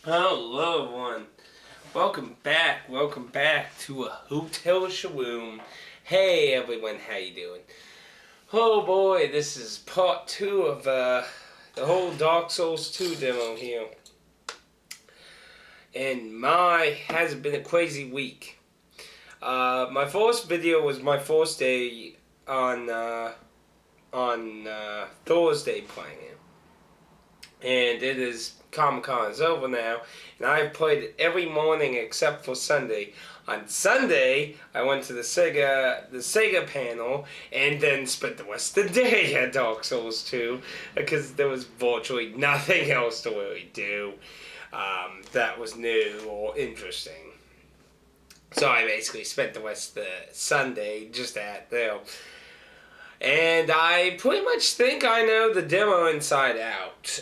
Hello everyone. Welcome back to a Hotel Shaloom. Hey everyone, how you doing? Oh boy, this is part 2 of the whole Dark Souls 2 demo here. And has it been a crazy week. My first video was my first day on Thursday playing it. And it is Comic-Con is over now, and I've played it every morning except for Sunday. On Sunday, I went to the Sega panel, and then spent the rest of the day at Dark Souls 2, because there was virtually nothing else to really do that was new or interesting. So I basically spent the rest of the Sunday just at there. And I pretty much think I know the demo inside out.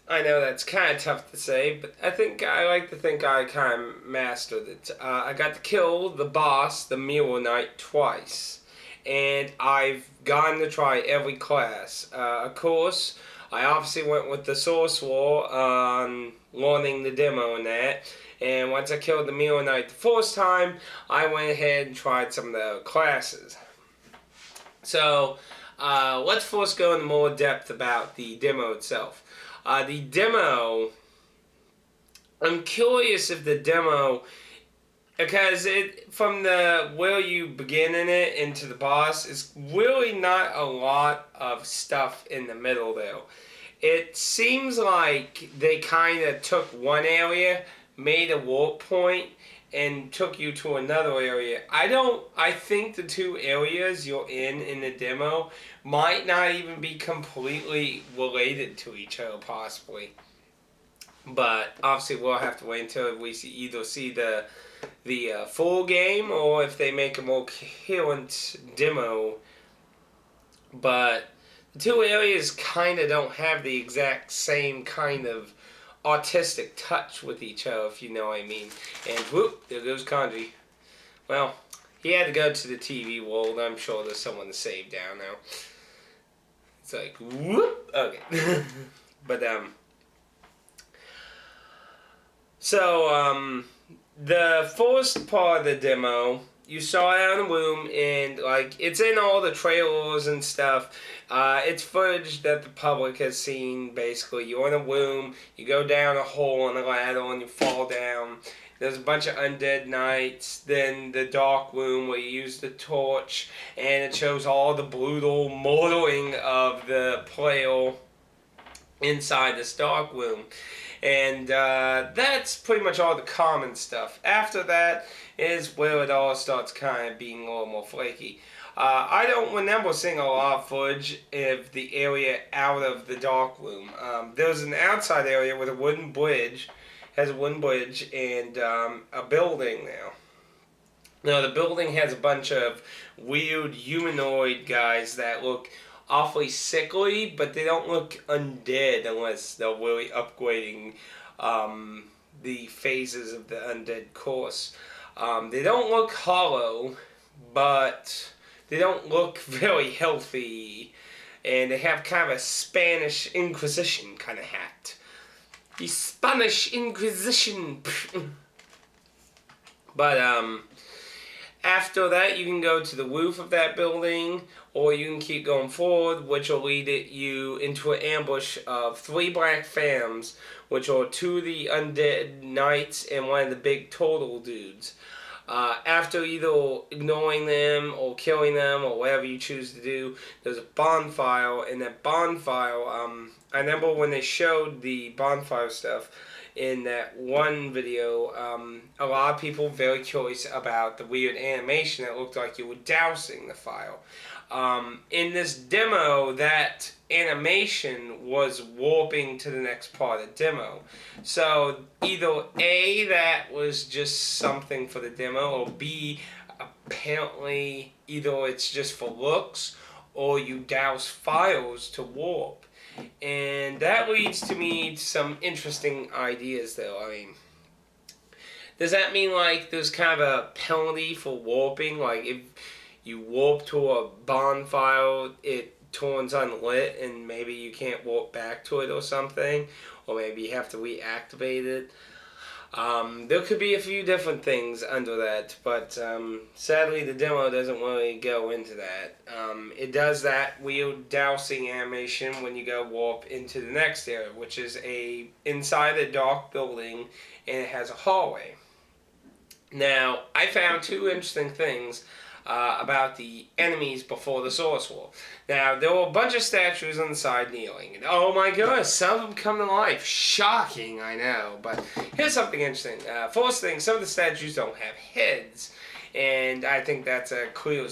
I know that's kind of tough to say, but I like to think I kind of mastered it. I got to kill the boss, the Mirror Knight, twice. And I've gotten to try every class. Of course, I obviously went with the Sorcerer on learning the demo and that. And once I killed the Mirror Knight the first time, I went ahead and tried some of the other classes. So, let's first go into more depth about the demo itself. The demo, I'm curious if the demo, because from where you begin in it into the boss, is really not a lot of stuff in the middle there. It seems like they kind of took one area, made a warp point, and took you to another area. I think the two areas you're in the demo might not even be completely related to each other, possibly. But obviously we'll have to wait until we either see the full game, or if they make a more coherent demo. But the two areas kind of don't have the exact same kind of artistic touch with each other, if you know what I mean. And whoop, there goes Kanji. Well, he had to go to the TV world. I'm sure there's someone to save down now. It's like, whoop, okay. But, so, the first part of the demo, you saw it out in the room, and like it's in all the trailers and stuff. It's footage that the public has seen. Basically, you're in a room, you go down a hole in a ladder, and you fall down. There's a bunch of undead knights. Then the dark room where you use the torch, and it shows all the brutal murdering of the player inside this dark room. And that's pretty much all the common stuff. After that is where it all starts kind of being a little more flaky. I don't remember seeing a lot of footage of the area out of the dark room. There's an outside area with a wooden bridge, has a wooden bridge, and a building now. Now the building has a bunch of weird humanoid guys that look awfully sickly, but they don't look undead unless they're really upgrading the phases of the undead course. They don't look hollow, but they don't look very healthy, and they have kind of a Spanish Inquisition kind of hat. The Spanish Inquisition! But, after that, you can go to the roof of that building, or you can keep going forward, which will lead you into an ambush of 3 black phantoms, which are 2 of the undead knights and 1 of the big turtle dudes. After either ignoring them or killing them or whatever you choose to do, there's a bonfire, and that bonfire, I remember when they showed the bonfire stuff in that one video, a lot of people were very curious about the weird animation that looked like you were dousing the fire. In this demo, that animation was warping to the next part of the demo. So either A, that was just something for the demo, or B, apparently either it's just for looks, or you douse files to warp. And that leads to me to some interesting ideas, though. I mean, does that mean, like, there's kind of a penalty for warping? Like, if you warp to a bonfire, it turns unlit, and maybe you can't warp back to it or something? or maybe you have to reactivate it. There could be a few different things under that, but sadly the demo doesn't really go into that. It does that weird dousing animation when you go warp into the next area, which is inside a dark building, and it has a hallway. Now, I found two interesting things about the enemies before the Source War. Now, there were a bunch of statues on the side kneeling. And oh my gosh, some of them come to life. Shocking, I know. But here's something interesting. First thing, some of the statues don't have heads. And I think that's a clear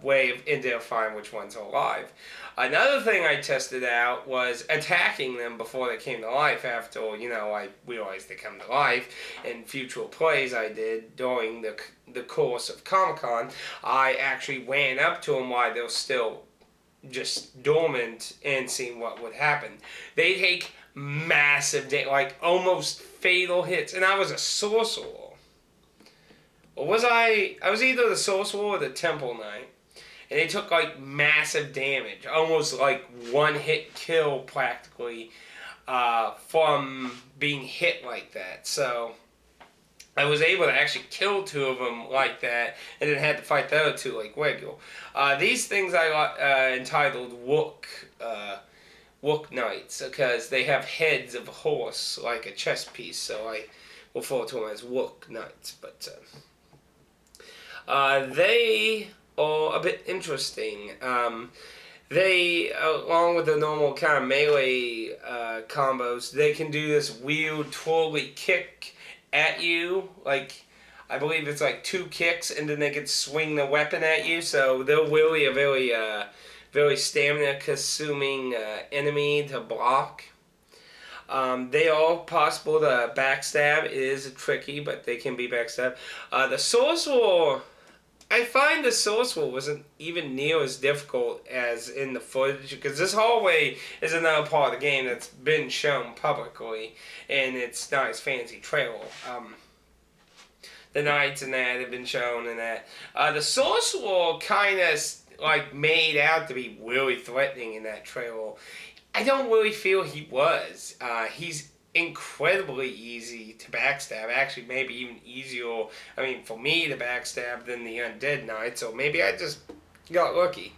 way of identifying which ones are alive. Another thing I tested out was attacking them before they came to life after, I realized they come to life. In future plays I did during the course of Comic-Con, I actually ran up to them while they were still just dormant and seeing what would happen. They take massive, like almost fatal hits, and I was a sorcerer. Or was I was either the Sorcerer or the Temple Knight. And they took like massive damage. Almost like one hit kill practically from being hit like that. So I was able to actually kill two of them like that and then had to fight the other two like regular. These things I entitled Wook Knights because they have heads of a horse like a chess piece. So I refer to them as Wook Knights. But they are a bit interesting. They, along with the normal kind of melee combos, they can do this weird twirly kick at you. Like, I believe it's like 2 kicks, and then they can swing the weapon at you. So they're really a very stamina-consuming enemy to block. They are possible to backstab. It is tricky, but they can be backstabbed. The Sorcerer, I find the Sorcerer wasn't even near as difficult as in the footage, because this hallway is another part of the game that's been shown publicly, and it's not as fancy trailer. The knights and that have been shown and that. The Sorcerer kind of like made out to be really threatening in that trailer. I don't really feel he was. He's incredibly easy to backstab. Actually, maybe even easier, for me to backstab than the Undead Knight. So maybe I just got lucky.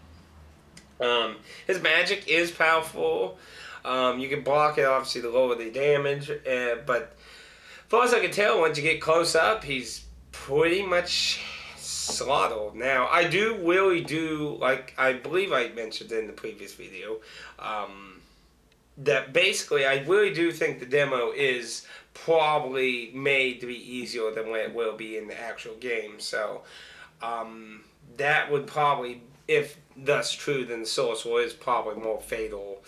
His magic is powerful. You can block it, obviously, to lower the damage. But as far as I can tell, once you get close up, he's pretty much slaughtered. Now, I really do, like I believe I mentioned in the previous video, that basically I really do think the demo is probably made to be easier than what it will be in the actual game. So that would probably, if thus true, then the Sorcerer is probably more fatal.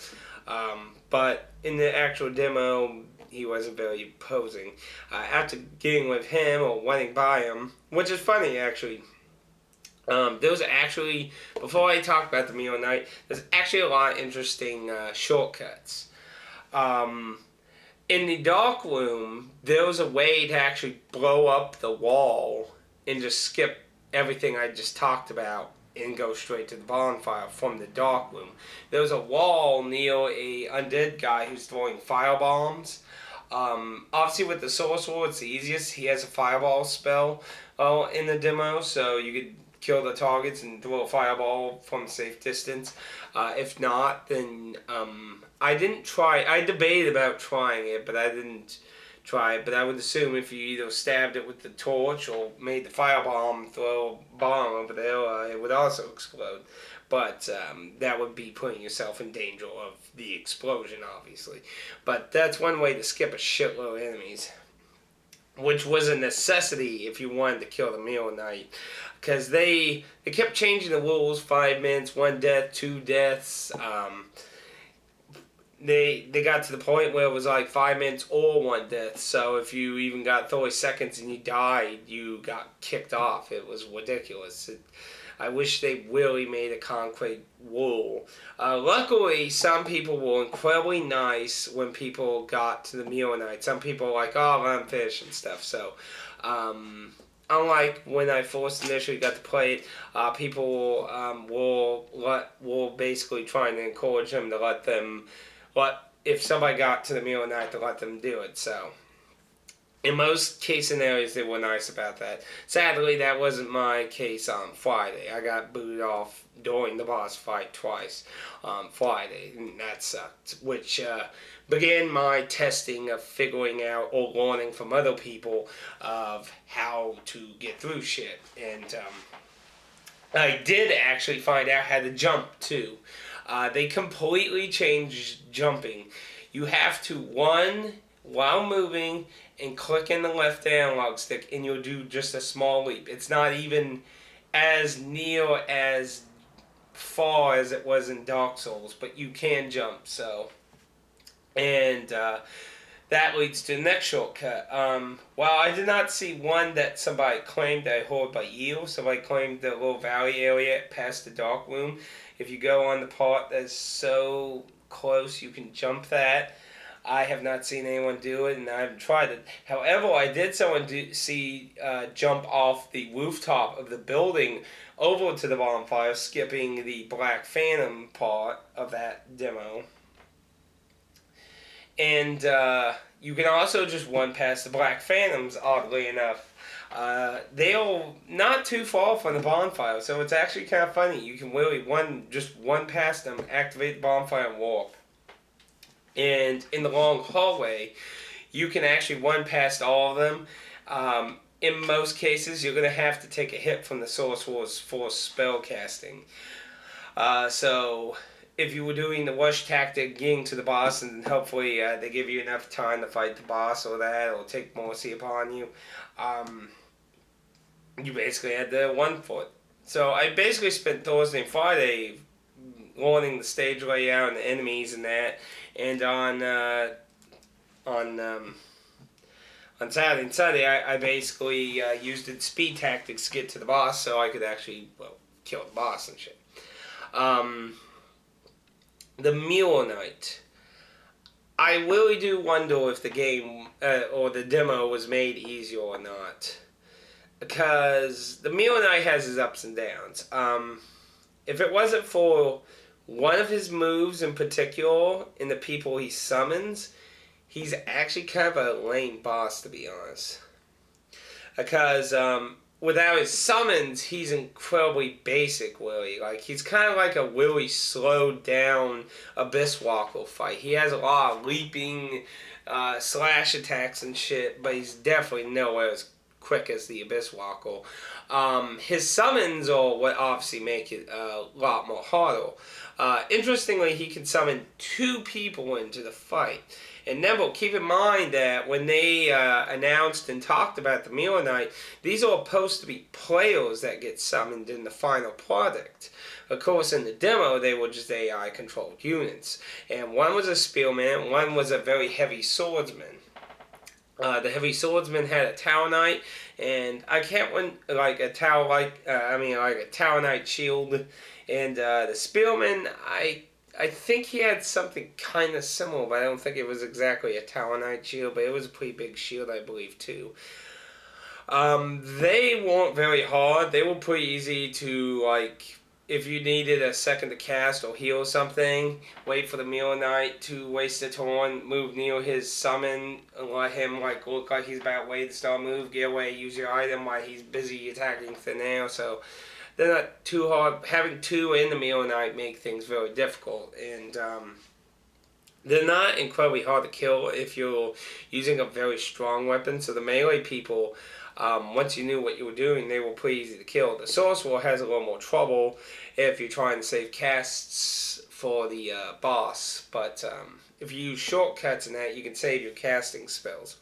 But in the actual demo, he wasn't very imposing. After getting with him or running by him, which is funny actually, there was actually, before I talk about the Mio Knight, there's actually a lot of interesting shortcuts. In the dark room, there was a way to actually blow up the wall and just skip everything I just talked about and go straight to the bonfire from the dark room. There was a wall near a undead guy who's throwing firebombs. Obviously with the Sorcerer, it's the easiest. He has a fireball spell in the demo, so you could kill the targets and throw a fireball from a safe distance. If not, then I didn't try. I debated about trying it, but I didn't try it. But I would assume if you either stabbed it with the torch or made the firebomb throw a bomb over there, it would also explode. But that would be putting yourself in danger of the explosion, obviously. But that's one way to skip a shitload of enemies, which was a necessity if you wanted to kill the Mio Knight. Because they kept changing the rules, 5 minutes, 1 death, 2 deaths. They got to the point where it was like 5 minutes or 1 death. So if you even got 30 seconds and you died, you got kicked off. It was ridiculous. I wish they really made a concrete rule. Luckily, some people were incredibly nice when people got to the Mio Knight. Some people were like, oh, I'm fish and stuff. So, unlike when I first initially got to play it, people were basically trying to encourage them to let if somebody got to the middle of the night to let them do it. So in most case scenarios, they were nice about that. Sadly, that wasn't my case on Friday. I got booted off during the boss fight twice on Friday, and that sucked. Which began my testing of figuring out or learning from other people of how to get through shit. And I did actually find out how to jump too. They completely changed jumping. You have to run while moving and click in the left analog stick, and you'll do just a small leap. It's not even as near as far as it was in Dark Souls, but you can jump. So, and that leads to the next shortcut. Well, I did not see one that somebody claimed I heard by you. Somebody claimed the little valley area past the dark room. If you go on the part that's so close, you can jump that. I have not seen anyone do it, and I haven't tried it. However, I did see jump off the rooftop of the building over to the bonfire, skipping the Black Phantom part of that demo. And you can also just run past the Black Phantoms, oddly enough. They're not too far from the bonfire, so it's actually kind of funny. You can really just run past them, activate the bonfire, and warp. And in the long hallway, you can actually run past all of them. In most cases, you're going to have to take a hit from the Sorcerer's Force spell casting. So if you were doing the rush tactic, getting to the boss, and hopefully they give you enough time to fight the boss or that, or take mercy upon you, you basically had the one for it. So I basically spent Thursday and Friday learning the stage layout and the enemies and that, and on Saturday and Sunday, I basically used the speed tactics to get to the boss, so I could actually kill the boss and shit. The Mule Knight. I really do wonder if the game or the demo was made easier or not, because the Mule Knight has his ups and downs. If it wasn't for one of his moves in particular and the people he summons, he's actually kind of a lame boss, to be honest. Because without his summons, he's incredibly basic, really. Like, he's kind of like a really slowed down Abyss Walker fight. He has a lot of leaping, slash attacks and shit, but he's definitely nowhere as quick as the Abyss Walker. His summons are what obviously make it a lot more harder. Interestingly, he can summon 2 people into the fight. And Neville, keep in mind that when they announced and talked about the Mule Knight, these are supposed to be players that get summoned in the final product. Of course, in the demo, they were just AI-controlled units. And one was a spearman, one was a very heavy swordsman. The heavy swordsman had a Tower Knight, and I can't win like a Tower a Tower Knight shield. And the spearman, I think he had something kind of similar, but I don't think it was exactly a Tower Knight shield, but it was a pretty big shield, I believe, too. They weren't very hard. They were pretty easy to, like, if you needed a second to cast or heal something, wait for the Mule Knight to waste a turn, move near his summon, and let him, like, look like he's about ready to start move, get away, use your item while he's busy attacking thin air, so they're not too hard. Having 2 in the Mule Knight make things very difficult, and they're not incredibly hard to kill if you're using a very strong weapon. So the melee people, once you knew what you were doing, they were pretty easy to kill. The Sorcerer has a little more trouble if you're trying to save casts for the boss, but if you use shortcuts and that, you can save your casting spells.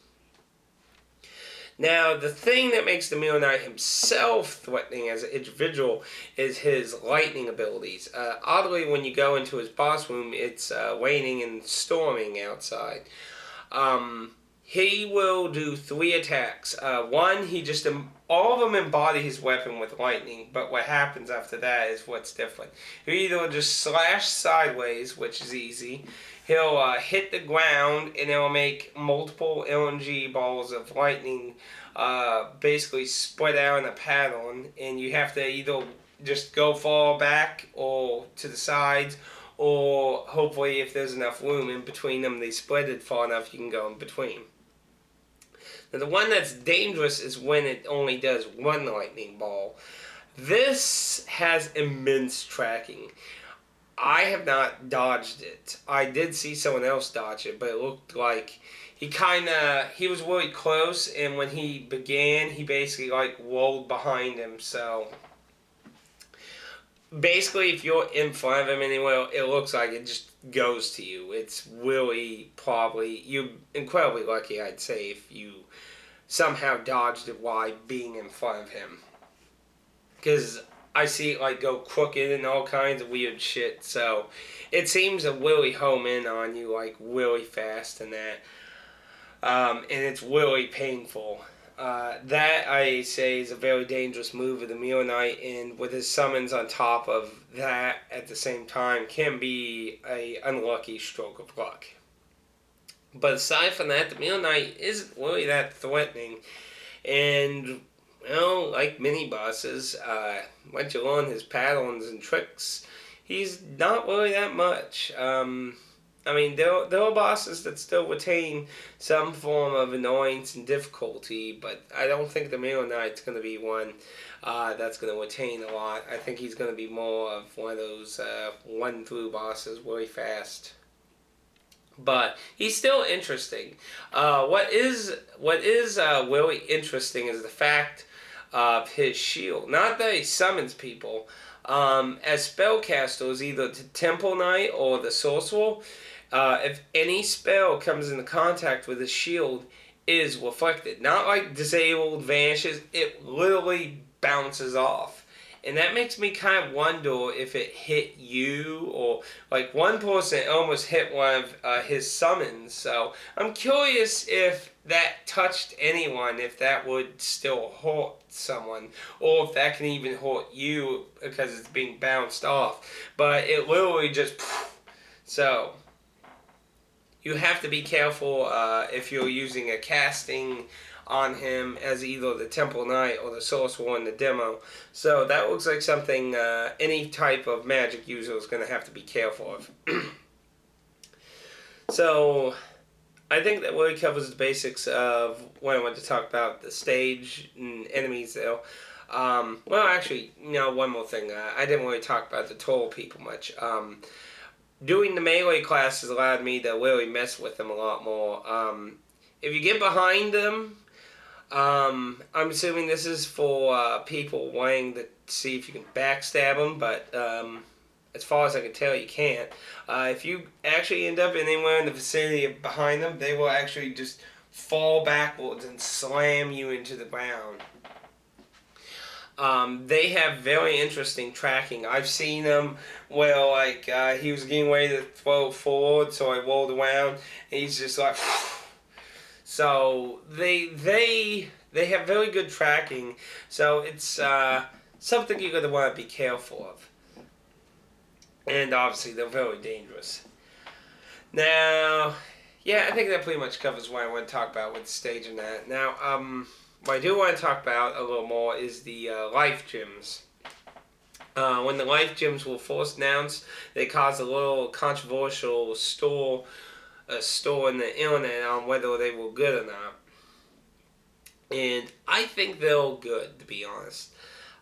Now, the thing that makes the Mule Knight himself threatening as an individual is his lightning abilities. Oddly, when you go into his boss room, it's raining and storming outside. He will do 3 attacks. One, all of them embody his weapon with lightning, but what happens after that is what's different. He'll either just slash sideways, which is easy. He'll hit the ground, and it'll make multiple LNG balls of lightning basically spread out in a pattern, and you have to either just go far back or to the sides, or hopefully if there's enough room in between them, they split it far enough you can go in between. Now the one that's dangerous is when it only does one lightning ball. This has immense tracking. I have not dodged it. I did see someone else dodge it, but it looked like he was really close, and when he began, he basically like rolled behind him. So basically, if you're in front of him anywhere, it looks like it just goes to you. It's really probably, you're incredibly lucky, I'd say, if you somehow dodged it while being in front of him. Because I see it like go crooked and all kinds of weird shit. So it seems to really home in on you like really fast and that. And it's really painful. That I say is a very dangerous move of the Mule Knight, and with his summons on top of that at the same time can be a unlucky stroke of luck. But aside from that, the Mule Knight isn't really that threatening, and well, like mini bosses, once you learn his patterns and tricks, he's not really that much. I mean, there are bosses that still retain some form of annoyance and difficulty, but I don't think the Mule Knight's going to be one that's going to retain a lot. I think he's going to be more of one of those one-through bosses really fast. But he's still interesting. What is really interesting is the fact of his shield. Not that he summons people. As spellcasters, either the Temple Knight or the Sorcerer, if any spell comes into contact with his shield, it is reflected. Not like disabled, vanishes. It literally bounces off. And that makes me kind of wonder if it hit you, or like one person almost hit one of his summons. So I'm curious if that touched anyone, if that would still hurt someone, or if that can even hurt you because it's being bounced off. But it literally just... So you have to be careful if you're using a casting on him as either the Temple Knight or the Sorcerer in the demo. So that looks like something any type of magic user is going to have to be careful of. So I think that really covers the basics of what I want to talk about, the stage and enemies there. Well, actually, one more thing. I didn't really talk about the troll people much. Doing the melee classes allowed me to really mess with them a lot more. If you get behind them, I'm assuming this is for people wanting to see if you can backstab them, but as far as I can tell, you can't. If you actually end up anywhere in the vicinity of behind them, they will actually just fall backwards and slam you into the ground. They have very interesting tracking. I've seen them where, like, he was getting ready to throw forward, so I rolled around, and he's just like... So they have very good tracking. So it's something you're gonna want to be careful of. And obviously they're very dangerous. Now, yeah, I think that pretty much covers what I want to talk about with the stage and that. Now, what I do want to talk about a little more is the life gems. When the life gems were first announced, they caused a little controversial a store in the internet on whether they were good or not. And I think they're good, to be honest.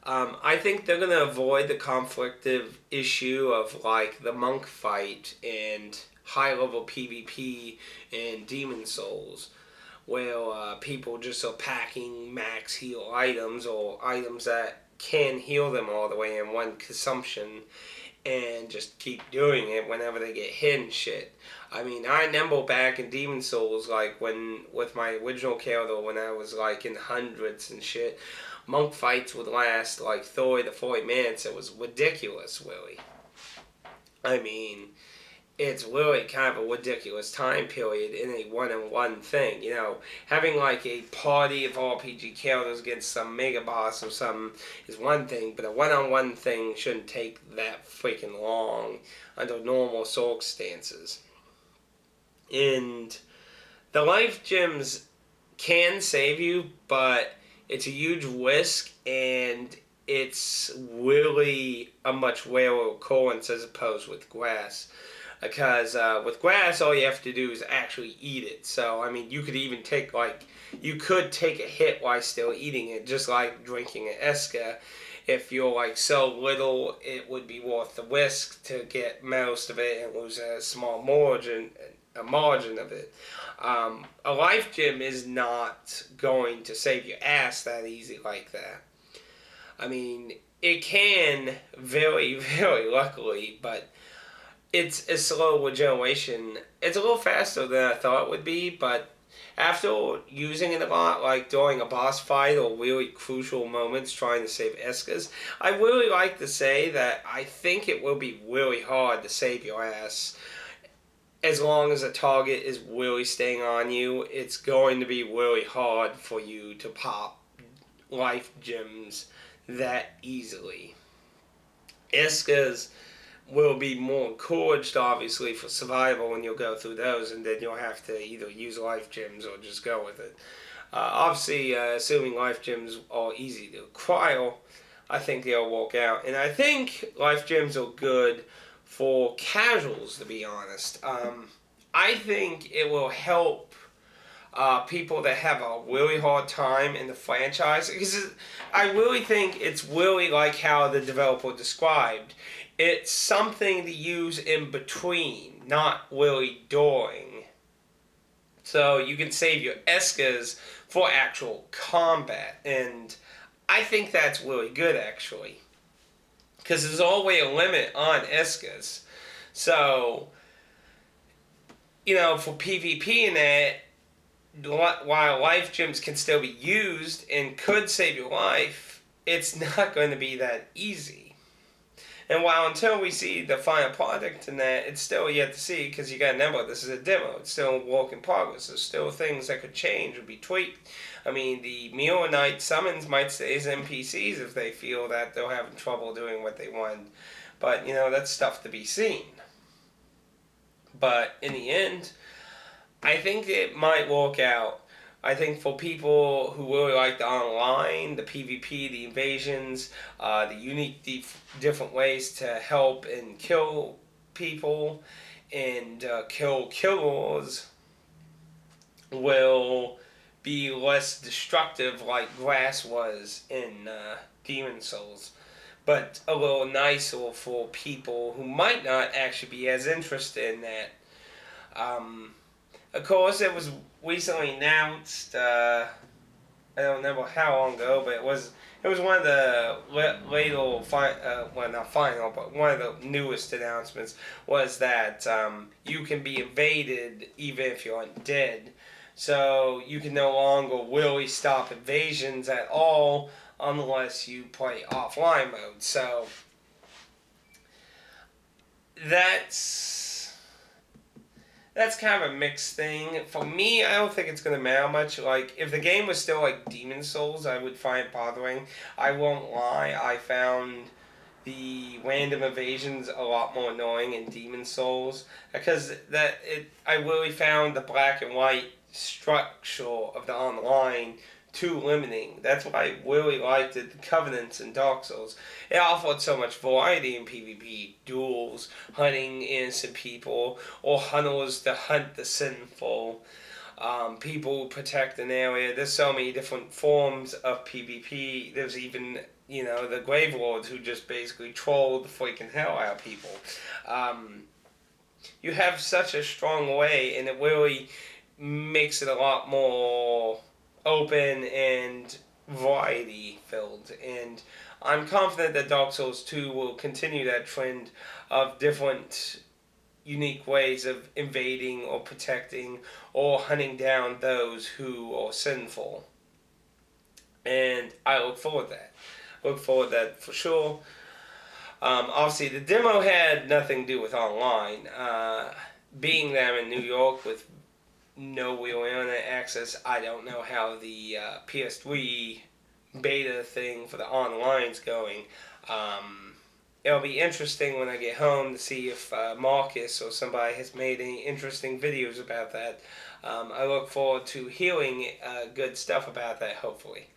I think they're going to avoid the conflictive issue of like the monk fight and high level PvP and Demon Souls, where people just are packing max heal items or items that can heal them all the way in one consumption and just keep doing it whenever they get hit and shit. I mean, I remember back in Demon Souls, like with my original character when I was like in hundreds and shit, monk fights would last like 30 to 40 minutes. It was ridiculous, really. I mean, it's really kind of a ridiculous time period in a one-on-one thing. Having like a party of RPG characters against some mega boss or something is one thing, but a one-on-one thing shouldn't take that freaking long under normal circumstances. And the life gems can save you, but it's a huge risk, and it's really a much rarer occurrence as opposed with grass. Because with grass, all you have to do is actually eat it. So, I mean, you could take a hit while still eating it, just like drinking an Eska. If you're like so little, it would be worth the risk to get most of it and lose a margin of it. A life gym is not going to save your ass that easy like that. I mean, it can very, very luckily, but it's a slow regeneration. It's a little faster than I thought it would be, but after using it a lot, like during a boss fight or really crucial moments trying to save Eskas, I really like to say that I think it will be really hard to save your ass. As long as a target is really staying on you, it's going to be really hard for you to pop life gems that easily. Eskas will be more encouraged, obviously, for survival when you'll go through those, and then you'll have to either use life gems or just go with it. Obviously, assuming life gems are easy to acquire, I think they'll work out. And I think life gems are good for casuals, to be honest. I think it will help people that have a really hard time in the franchise, because I really think it's really like how the developer described. It's something to use in between, not really during. So you can save your Eskas for actual combat, and I think that's really good actually, because there's always a limit on Eskas. So, for PvP and that, while life gems can still be used and could save your life, it's not going to be that easy. And while until we see the final product in that, it's still yet to see, because you got to remember, this is a demo. It's still a work in progress. There's still things that could change or be tweaked. I mean, the Mirror Knight summons might stay as NPCs if they feel that they're having trouble doing what they want. But, that's stuff to be seen. But in the end, I think it might work out. I think for people who really like the online, the PvP, the invasions, the unique different ways to help and kill people and kill killers will be less destructive like grass was in Demon Souls, but a little nicer for people who might not actually be as interested in that. Of course, it was recently announced. I don't remember how long ago, but it was one of the later, well, not final, but one of the newest announcements was that you can be invaded even if you're undead. So you can no longer really stop invasions at all unless you play offline mode. So that's kind of a mixed thing. For me, I don't think it's going to matter much. Like, if the game was still like Demon Souls, I would find it bothering. I won't lie, I found the random evasions a lot more annoying in Demon Souls, because I really found the black and white structure of the online too limiting. That's what I really liked at the Covenants in Dark Souls. It offered so much variety in PvP, duels, hunting innocent people, or hunters to hunt the sinful, people who protect an area. There's so many different forms of PvP. There's even, the Grave Lords who just basically troll the freaking hell out of people. You have such a strong way, and it really makes it a lot more open and variety filled, and I'm confident that Dark Souls 2 will continue that trend of different unique ways of invading or protecting or hunting down those who are sinful, and I look forward to that for sure. Obviously the demo had nothing to do with online. Being there in New York with no real internet access, I don't know how the PS3 beta thing for the online's going. It'll be interesting when I get home to see if Marcus or somebody has made any interesting videos about that. I look forward to hearing good stuff about that, hopefully.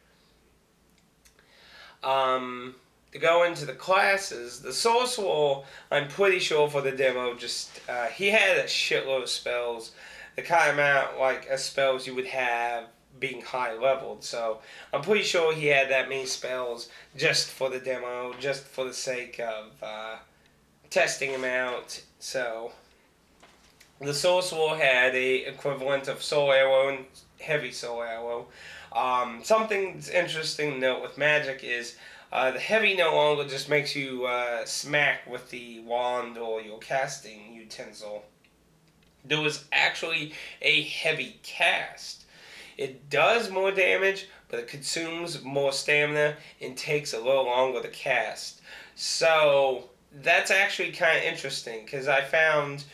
To go into the classes, the Sorcerer, I'm pretty sure for the demo, just he had a shitload of spells, the kind of amount like spells you would have being high leveled. So I'm pretty sure he had that many spells just for the demo, just for the sake of testing him out. So the Sorcerer had a equivalent of Soul Arrow and Heavy Soul Arrow. Something interesting to note with magic is the heavy no longer just makes you smack with the wand or your casting utensil. There was actually a heavy cast. It does more damage, but it consumes more stamina and takes a little longer to cast. So that's actually kind of interesting because I found,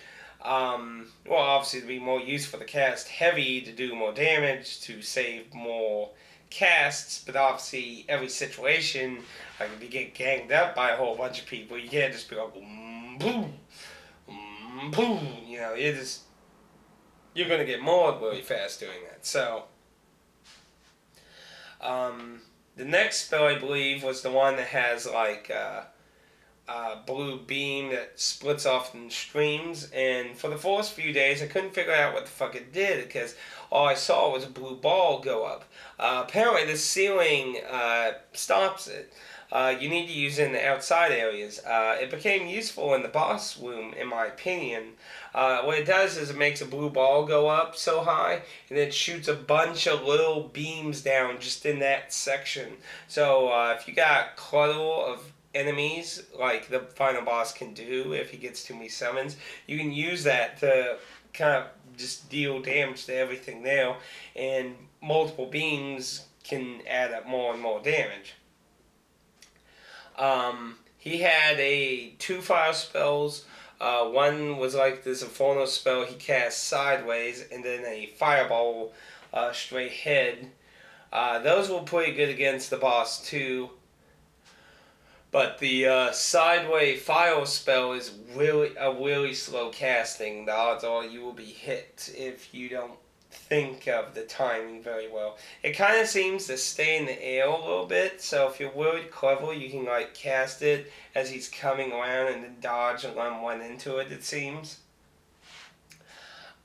well, obviously to be more used for the cast, heavy to do more damage to save more casts, but obviously every situation, like if you get ganged up by a whole bunch of people, you can't just be like, boom, boom, you know, you're gonna get mauled really fast doing that. So, the next spell I believe was the one that has like blue beam that splits off in streams. And for the first few days, I couldn't figure out what the fuck it did because all I saw was a blue ball go up. Apparently, the ceiling stops it. You need to use it in the outside areas. It became useful in the boss room, in my opinion. What it does is it makes a blue ball go up so high, and it shoots a bunch of little beams down just in that section. So if you got clutter of enemies, like the final boss can do if he gets too many summons, you can use that to kind of just deal damage to everything there, and multiple beams can add up more and more damage. He had two fire spells. One was like this Inferno spell he cast sideways, and then a fireball straight ahead. Those were pretty good against the boss too. But the sideway fire spell is really slow casting. The odds are you will be hit if you don't think of the timing very well. It kind of seems to stay in the air a little bit, so if you're really clever, you can like cast it as he's coming around and then dodge and run into it. It seems.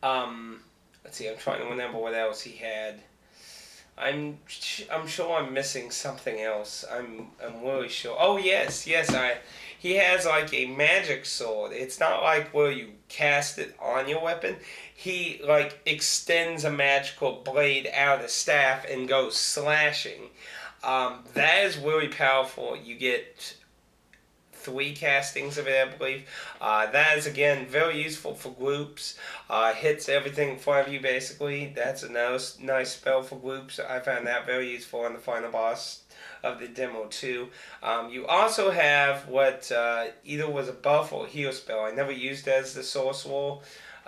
Let's see. I'm trying to remember what else he had. I'm sure I'm missing something else. I'm really sure. Oh yes. He has like a magic sword. It's not like where you cast it on your weapon. He like extends a magical blade out of the staff and goes slashing. That is really powerful. You get 3 castings of it, I believe. That is, again, very useful for groups. Hits everything in front of you, basically. That's a nice spell for groups. I found that very useful on the final boss of the demo, too. You also have what either was a buff or heal spell. I never used it as the Sorcerer.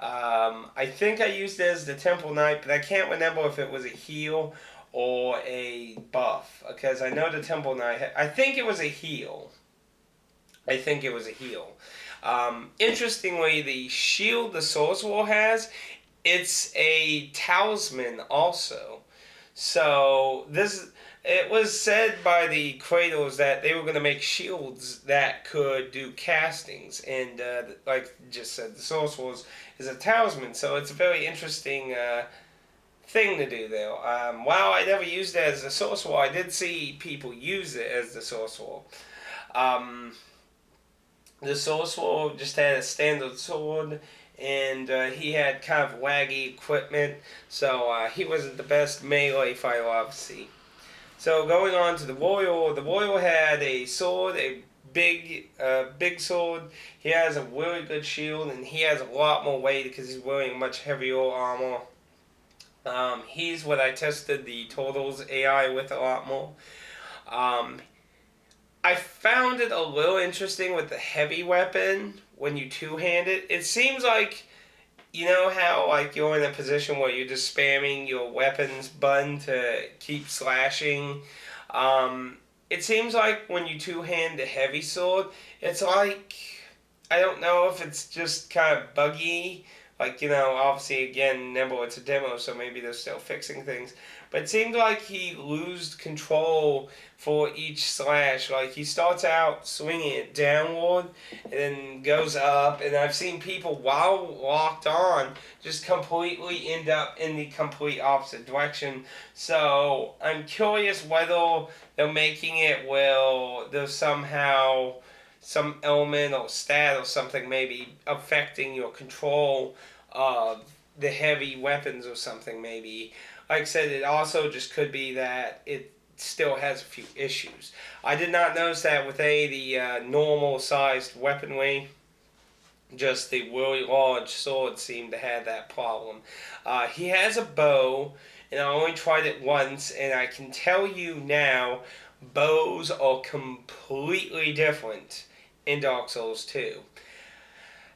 I think I used it as the Temple Knight, but I can't remember if it was a heal or a buff. Because I know the Temple Knight... I think it was a heal. Interestingly, the shield the Sorcerer has, it's a talisman also. So it was said by the creators that they were going to make shields that could do castings, and like just said, the Sorcerer is a talisman. So it's a very interesting thing to do there. While I never used it as the Sorcerer, I did see people use it as the Sorcerer. The Sorcerer just had a standard sword, and he had kind of laggy equipment, so he wasn't the best melee fighter, obviously. So going on to the Warrior had a sword, a big sword. He has a really good shield, and he has a lot more weight because he's wearing much heavier armor. He's what I tested the Turtles AI with a lot more. I found it a little interesting with the heavy weapon when you two-hand it. It seems like, you know how like you're in a position where you're just spamming your weapons button to keep slashing. It seems like when you two-hand the heavy sword, it's like, I don't know if it's just kind of buggy Like, obviously, again, remember it's a demo, so maybe they're still fixing things. But it seemed like he lost control for each slash. Like, he starts out swinging it downward and then goes up. And I've seen people, while locked on, just completely end up in the complete opposite direction. So I'm curious whether they're making it where there's somehow some element or stat or something maybe affecting your control of the heavy weapons or something maybe. Like I said, it also just could be that it still has a few issues. I did not notice that with the normal sized weaponry. Just the really large sword seemed to have that problem. He has a bow, and I only tried it once, and I can tell you now, bows are completely different in Dark Souls 2.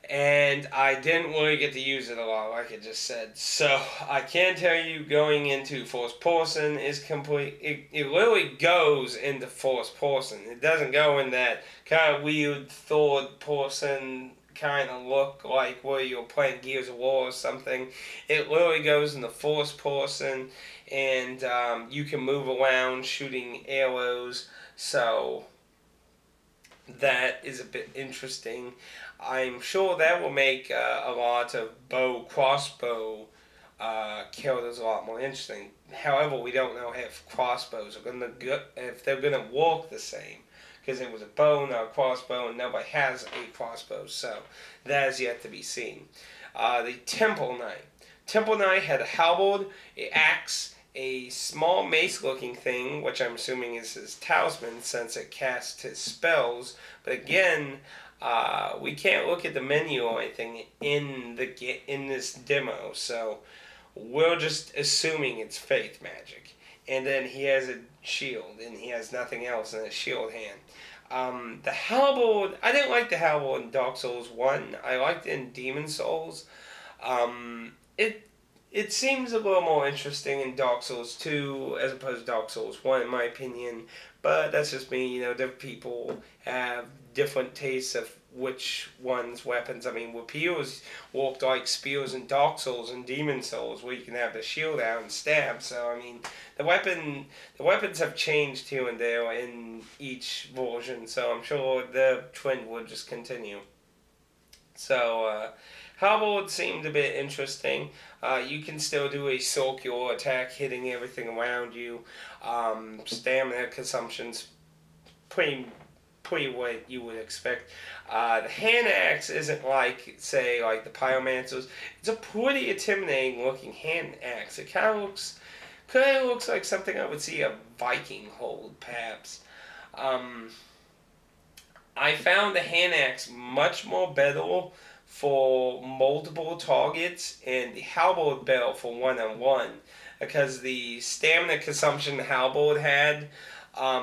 And I didn't really get to use it a lot, like I just said. So I can tell you, going into first person is complete. It literally goes into first person. It doesn't go in that kind of weird third person kind of look like where you're playing Gears of War or something. It literally goes in the first person, and you can move around shooting arrows. So that is a bit interesting. I'm sure that will make a lot of crossbow killers a lot more interesting. However, we don't know if crossbows are if they're gonna work the same, because it was a bow, not a crossbow, and nobody has a crossbow, so that is yet to be seen. The Temple Knight. Temple Knight had a halberd, an axe, a small mace-looking thing, which I'm assuming is his talisman since it casts his spells. But again, we can't look at the menu or anything in this demo, so we're just assuming it's faith magic. And then he has a shield, and he has nothing else in his shield hand. The halberd, I didn't like the halberd in Dark Souls 1. I liked it in Demon Souls. It seems a little more interesting in Dark Souls 2 as opposed to Dark Souls 1, in my opinion. But that's just me. Different people have different tastes of which one's weapons. I mean, rapiers worked like spears in Dark Souls and Demon Souls, where you can have the shield out and stab. So I mean, the weapons have changed here and there in each version. So I'm sure the trend will just continue. So halberd seemed a bit interesting. You can still do a circular attack, hitting everything around you. Stamina consumption's pretty what you would expect. The hand axe isn't like, say, like the pyromancers. It's a pretty intimidating looking hand axe. It kind of looks like something I would see a Viking hold, perhaps. I found the hand axe much more better for multiple targets and the halberd better for one-on-one, because the stamina consumption the halberd had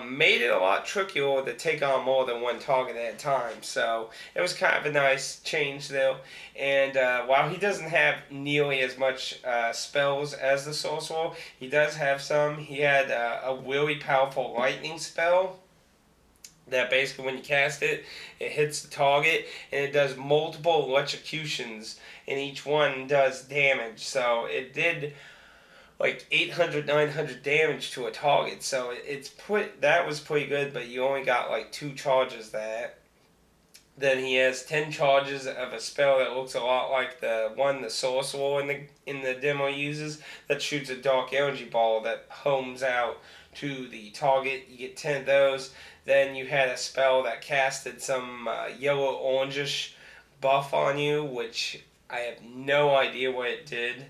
made it a lot trickier to take on more than one target at a time. So it was kind of a nice change there. And while he doesn't have nearly as much spells as the sorcerer, he does have some. He had a really powerful lightning spell that basically when you cast it, it hits the target and it does multiple electrocutions, and each one does damage. So it did like 800, 900 damage to a target. So that was pretty good, but you only got like 2 charges that. Then he has 10 charges of a spell that looks a lot like the one the sorcerer in the demo uses, that shoots a dark energy ball that homes out to the target. You get 10 of those. Then you had a spell that casted some yellow orangish buff on you, which I have no idea what it did.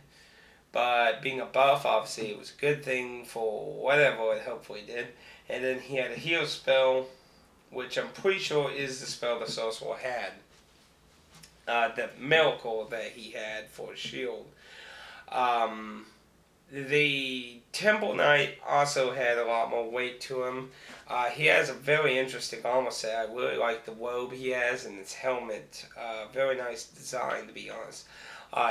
But being a buff, obviously it was a good thing for whatever it hopefully did. And then he had a heal spell, which I'm pretty sure is the spell the sorcerer had. The miracle that he had for his shield. The Temple Knight also had a lot more weight to him. He has a very interesting armor set. I really like the robe he has and his helmet. Very nice design, to be honest.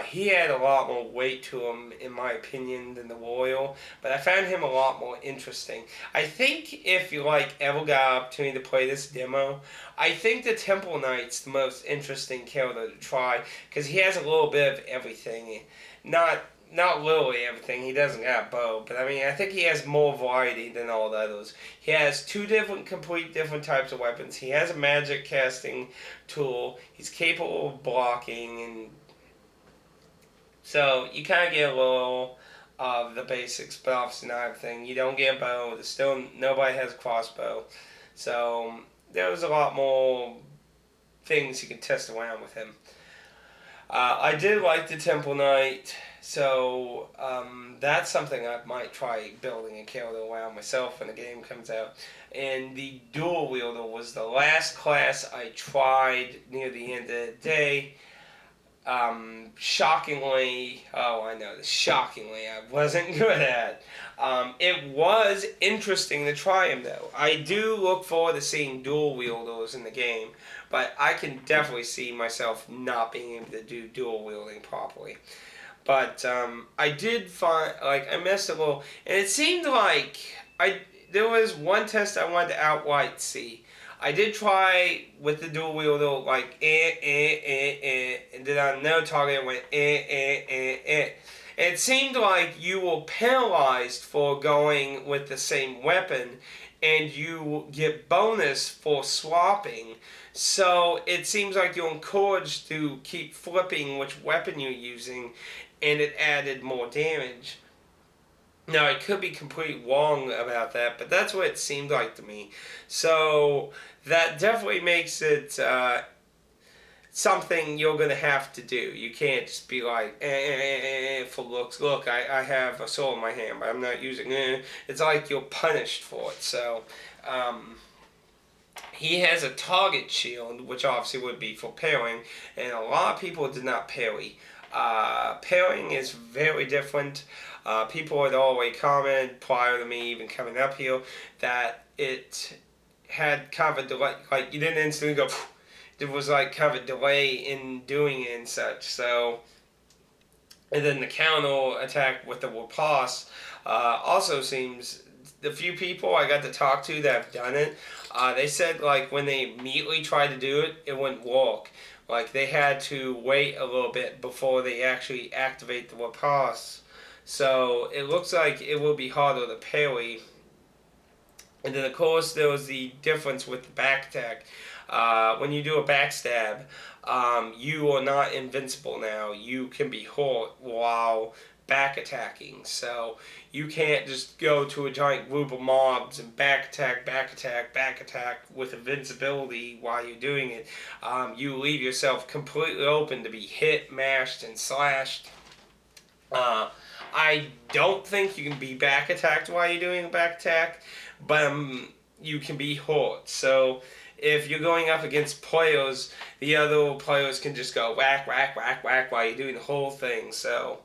He had a lot more weight to him, in my opinion, than the Royal, but I found him a lot more interesting. I think if you ever got an opportunity to play this demo, I think the Temple Knight's the most interesting character to try because he has a little bit of everything. Not not literally everything. He doesn't have a bow, but I mean, I think he has more variety than all the others. He has two complete different types of weapons. He has a magic casting tool. He's capable of blocking, and so you kind of get a little of the basics, but obviously not everything. You don't get a bow. There's still nobody has a crossbow, so there's a lot more things you can test around with him. I did like the Temple Knight, so that's something I might try building a character around myself when the game comes out. And the Dual Wielder was the last class I tried near the end of the day. Shockingly, I wasn't good at. It was interesting to try him though. I do look forward to seeing dual wielders in the game, but I can definitely see myself not being able to do dual wielding properly. But I did find I missed a little, and it seemed like there was one test I wanted to outright see. I did try with the dual wielder, and then on no target it went, And it seemed like you were penalized for going with the same weapon, and you get bonus for swapping. So it seems like you're encouraged to keep flipping which weapon you're using, and it added more damage. Now, I could be completely wrong about that, but that's what it seemed like to me. So, that definitely makes it something you're going to have to do. You can't just be for looks. Look, I have a sword in my hand, but I'm not using it. It's like you're punished for it. So, he has a target shield, which obviously would be for parrying, and a lot of people did not parry. Parrying is very different. People had already commented prior to me even coming up here that it had kind of a delay, like you didn't instantly go, there was like kind of a delay in doing it and such. So, and then the counter attack with the riposte also seems, the few people I got to talk to that have done it, they said when they immediately tried to do it, it wouldn't work. Like they had to wait a little bit before they actually activate the riposte. So it looks like it will be harder to parry. And then of course there was the difference with the back attack. When you do a backstab, you are not invincible now. You can be hurt while back attacking. So you can't just go to a giant group of mobs and back attack with invincibility while you're doing it. You leave yourself completely open to be hit, mashed, and slashed. I don't think you can be back attacked while you're doing a back attack, but you can be hurt. So if you're going up against players, the other players can just go whack, whack, whack, whack while you're doing the whole thing. So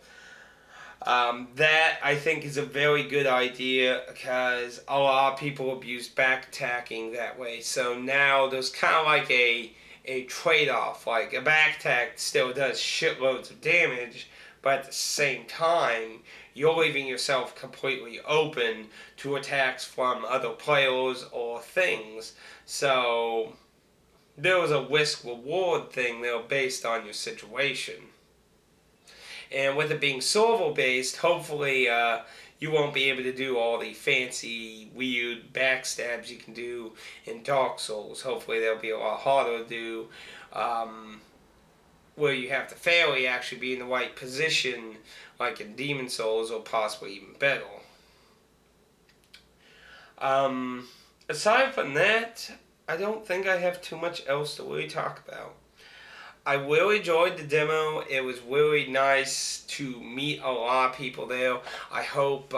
that I think is a very good idea because a lot of people abuse back attacking that way. So now there's kind of like a trade-off. Like a back attack still does shitloads of damage, but at the same time, you're leaving yourself completely open to attacks from other players or things. So there was a risk-reward thing there based on your situation. And with it being server-based, hopefully you won't be able to do all the fancy, weird backstabs you can do in Dark Souls. Hopefully they'll be a lot harder to do, where you have to fairly actually be in the right position, like in Demon Souls, or possibly even better. Aside from that, I don't think I have too much else to really talk about. I really enjoyed the demo. It was really nice to meet a lot of people there. I hope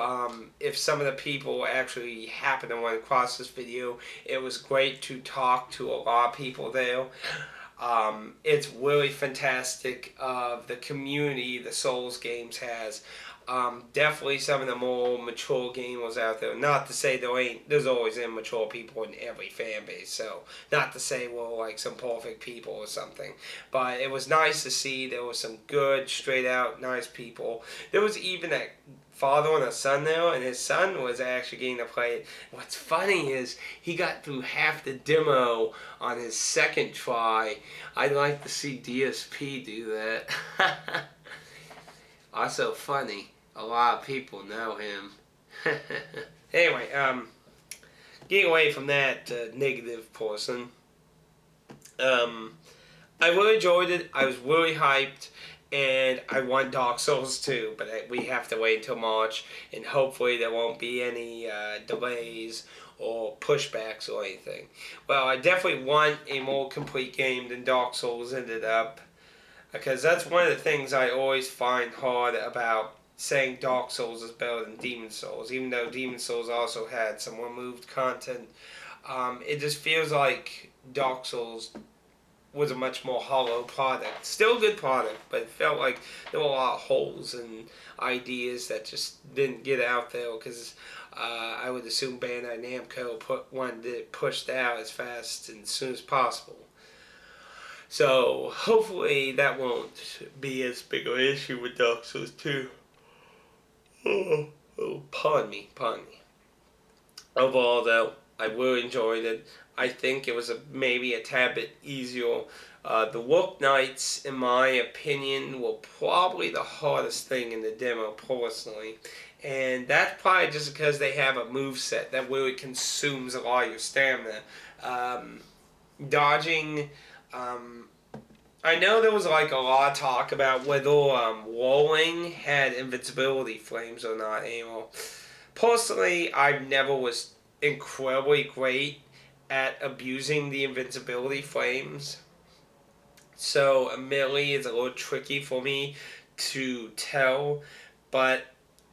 if some of the people actually happen to run across this video, it was great to talk to a lot of people there. It's really fantastic of the community the Souls games has. Definitely some of the more mature gamers out there. Not to say there's always immature people in every fan base. So not to say we're like some perfect people or something. But it was nice to see there was some good, straight out, nice people. There was even a father and a son there, and his son was actually getting to play it. What's funny is he got through half the demo on his second try. I'd like to see DSP do that. Also funny. A lot of people know him. Anyway, getting away from that negative person, I really enjoyed it. I was really hyped, and I want Dark Souls 2, but we have to wait until March, and hopefully there won't be any delays or pushbacks or anything. Well, I definitely want a more complete game than Dark Souls ended up, because that's one of the things I always find hard about saying Dark Souls is better than Demon Souls, even though Demon Souls also had some removed content. It just feels like Dark Souls was a much more hollow product. Still a good product, but it felt like there were a lot of holes and ideas that just didn't get out there because I would assume Bandai Namco wanted it pushed out as fast and as soon as possible. So hopefully that won't be as big of an issue with Dark Souls 2. Pardon me. Overall, though, I really enjoyed it. I think it was maybe a tad bit easier. The Wook Knights, in my opinion, were probably the hardest thing in the demo, personally. And that's probably just because they have a move set that really consumes a lot of your stamina. Dodging, I know there was like a lot of talk about whether rolling had invincibility flames or not anymore. Personally, I never was incredibly great at abusing the invincibility flames. So admittedly, it's a little tricky for me to tell, but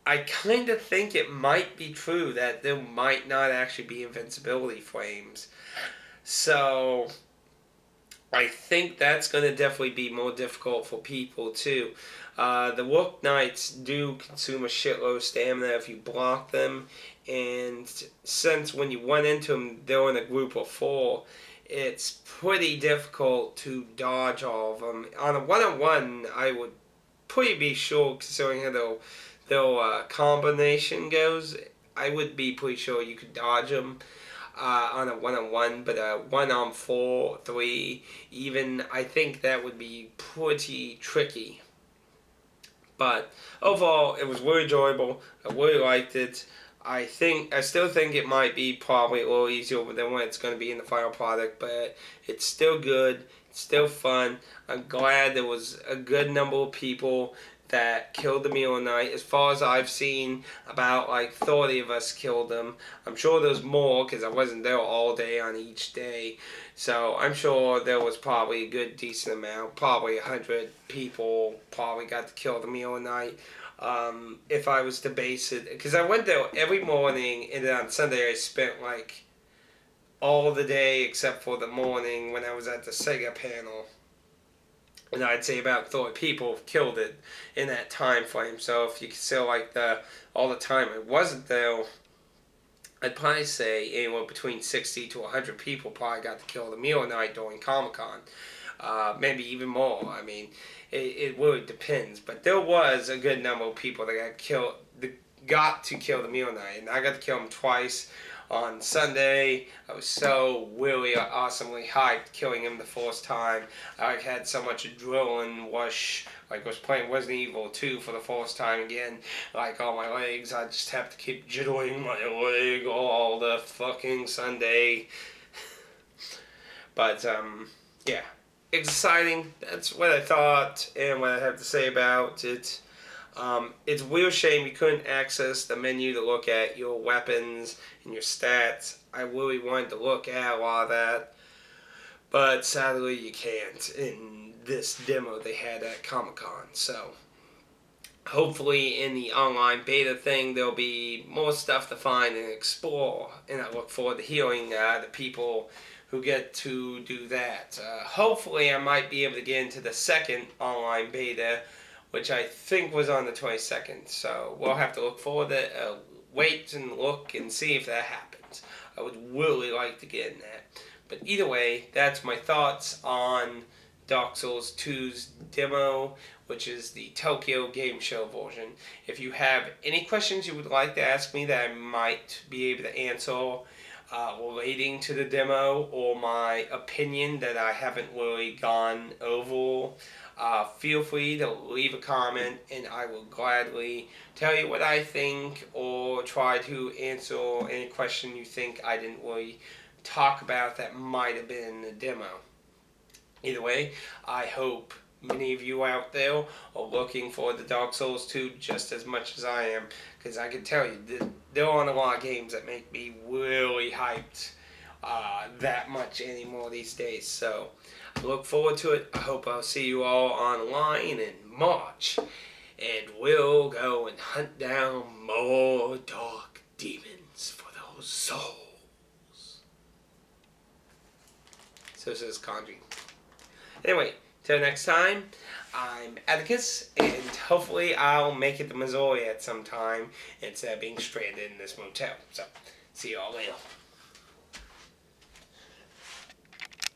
I kind of think it might be true that there might not actually be invincibility flames. So I think that's going to definitely be more difficult for people too. The Wook Knights do consume a shitload of stamina if you block them, and since when you run into them, they're in a group of 4, it's pretty difficult to dodge all of them. On a one-on-one, I would pretty be sure, considering how their combination goes, I would be pretty sure you could dodge them. On a one-on-one, but a 1-on-4, 3, even, I think that would be pretty tricky. But overall, it was really enjoyable. I really liked it. I still think it might be probably a little easier than what it's going to be in the final product, but it's still good. It's still fun. I'm glad there was a good number of people that killed the Mule Knight. As far as I've seen, about like 30 of us killed them. I'm sure there's more because I wasn't there all day on each day. So I'm sure there was probably a good decent amount. Probably 100 people probably got to kill the Mule Knight. If I was to base it, because I went there every morning, and then on Sunday I spent like all the day except for the morning when I was at the Sega panel. And I'd say about 30 people killed it in that time frame. So if you consider like all the time I wasn't there, I'd probably say anywhere between 60 to 100 people probably got to kill the Mule Knight during Comic-Con. Maybe even more. I mean, it really depends. But there was a good number of people that got to kill the Mule Knight. And I got to kill him twice. On Sunday, I was so really awesomely hyped killing him the first time. I had so much adrenaline rush. Like I was playing Resident Evil 2 for the first time again. Like all my legs, I just have to keep jiggling my leg all the fucking Sunday. But yeah, exciting. That's what I thought and what I have to say about it. It's a real shame you couldn't access the menu to look at your weapons and your stats. I really wanted to look at a lot of that, but sadly you can't in this demo they had at Comic-Con. So hopefully in the online beta thing there'll be more stuff to find and explore, and I look forward to hearing the people who get to do that. Hopefully I might be able to get into the second online beta which I think was on the 22nd. So we'll have to look forward to wait and look and see if that happens. I would really like to get in that. But either way, that's my thoughts on Dark Souls 2's demo, which is the Tokyo Game Show version. If you have any questions you would like to ask me that I might be able to answer relating to the demo, or my opinion that I haven't really gone over, feel free to leave a comment and I will gladly tell you what I think or try to answer any question you think I didn't really talk about that might have been in the demo. Either way, I hope many of you out there are looking for the Dark Souls 2 just as much as I am, because I can tell you, there aren't a lot of games that make me really hyped that much anymore these days. So I look forward to it. I hope I'll see you all online in March, and we'll go and hunt down more dark demons for those souls. So says Conjuring. Anyway, till next time, I'm Atticus, and hopefully I'll make it to Missouri at some time instead of being stranded in this motel. So, see you all later.